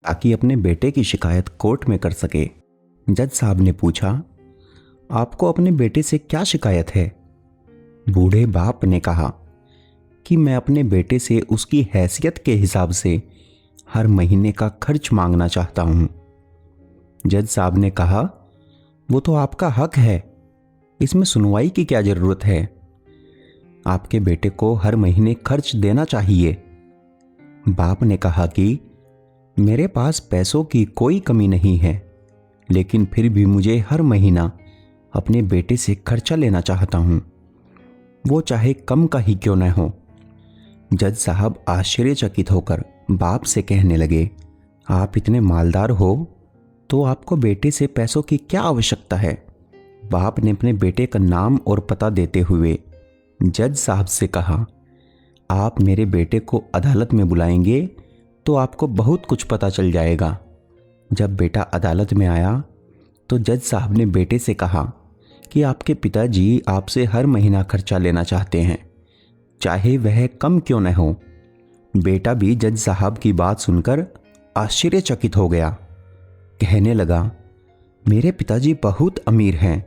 ताकि अपने बेटे की शिकायत कोर्ट में कर सके। जज साहब ने पूछा, आपको अपने बेटे से क्या शिकायत है? बूढ़े बाप ने कहा कि मैं अपने बेटे से उसकी हैसियत के हिसाब से हर महीने का खर्च मांगना चाहता हूं। जज साहब ने कहा, वो तो आपका हक है, इसमें सुनवाई की क्या जरूरत है? आपके बेटे को हर महीने खर्च देना चाहिए। बाप ने कहा कि मेरे पास पैसों की कोई कमी नहीं है, लेकिन फिर भी मुझे हर महीना अपने बेटे से खर्चा लेना चाहता हूं, वो चाहे कम का ही क्यों न हो। जज साहब आश्चर्यचकित होकर बाप से कहने लगे, आप इतने मालदार हो तो आपको बेटे से पैसों की क्या आवश्यकता है? बाप ने अपने बेटे का नाम और पता देते हुए जज साहब से कहा, आप मेरे बेटे को अदालत में बुलाएंगे तो आपको बहुत कुछ पता चल जाएगा। जब बेटा अदालत में आया तो जज साहब ने बेटे से कहा कि आपके पिताजी आपसे हर महीना खर्चा लेना चाहते हैं, चाहे वह कम क्यों न हो। बेटा भी जज साहब की बात सुनकर आश्चर्यचकित हो गया। कहने लगा, मेरे पिताजी बहुत अमीर हैं,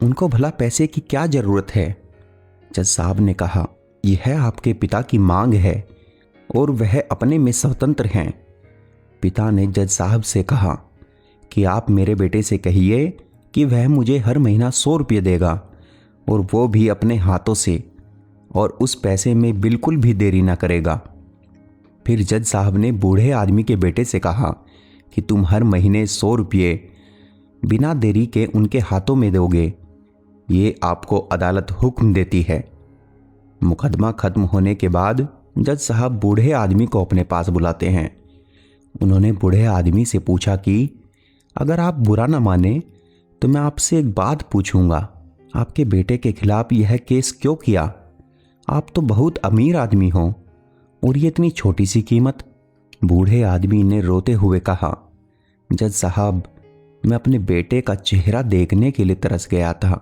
उनको भला पैसे की क्या जरूरत है? जज साहब ने कहा, यह आपके पिता की मांग है और वह अपने में स्वतंत्र हैं। पिता ने जज साहब से कहा कि आप मेरे बेटे से कहिए कि वह मुझे हर महीना 100 रुपये देगा, और वो भी अपने हाथों से, और उस पैसे में बिल्कुल भी देरी ना करेगा। फिर जज साहब ने बूढ़े आदमी के बेटे से कहा कि तुम हर महीने 100 रुपये बिना देरी के उनके हाथों में दोगे, ये आपको अदालत हुक्म देती है। मुकदमा खत्म होने के बाद जज साहब बूढ़े आदमी को अपने पास बुलाते हैं। उन्होंने बूढ़े आदमी से पूछा कि अगर आप बुरा ना माने तो मैं आपसे एक बात पूछूंगा, आपके बेटे के खिलाफ यह केस क्यों किया? आप तो बहुत अमीर आदमी हो और ये इतनी छोटी सी कीमत। बूढ़े आदमी ने रोते हुए कहा, जज साहब, मैं अपने बेटे का चेहरा देखने के लिए तरस गया था।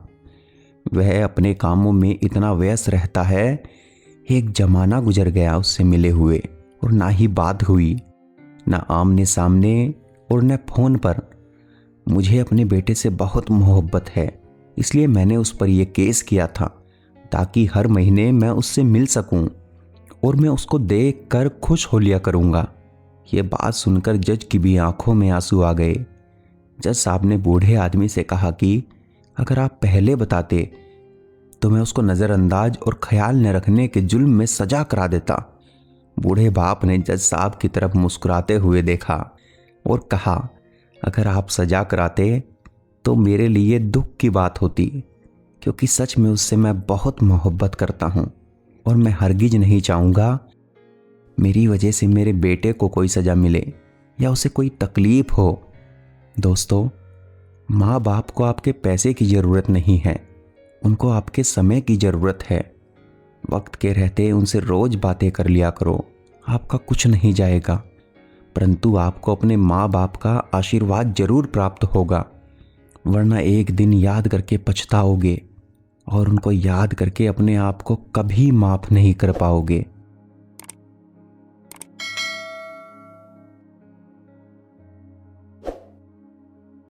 वह अपने कामों में इतना व्यस्त रहता है, एक जमाना गुजर गया उससे मिले हुए, और ना ही बात हुई, ना आमने सामने और न फोन पर। मुझे अपने बेटे से बहुत मोहब्बत है, इसलिए मैंने उस पर यह केस किया था ताकि हर महीने मैं उससे मिल सकूं और मैं उसको देख कर खुश हो लिया करूंगा। ये बात सुनकर जज की भी आंखों में आंसू आ गए। जज साहब ने बूढ़े आदमी से कहा कि अगर आप पहले बताते तो मैं उसको नज़रअंदाज और ख्याल न रखने के जुल्म में सजा करा देता। बूढ़े बाप ने जज साहब की तरफ मुस्कुराते हुए देखा और कहा, अगर आप सजा कराते तो मेरे लिए दुख की बात होती, क्योंकि सच में उससे मैं बहुत मोहब्बत करता हूँ और मैं हरगिज नहीं चाहूँगा मेरी वजह से मेरे बेटे को कोई सज़ा मिले या उसे कोई तकलीफ हो। दोस्तों, माँ बाप को आपके पैसे की ज़रूरत नहीं है, उनको आपके समय की ज़रूरत है। वक्त के रहते उनसे रोज़ बातें कर लिया करो, आपका कुछ नहीं जाएगा, परंतु आपको अपने माँ बाप का आशीर्वाद जरूर प्राप्त होगा, वरना एक दिन याद करके पछताओगे और उनको याद करके अपने आप को कभी माफ़ नहीं कर पाओगे।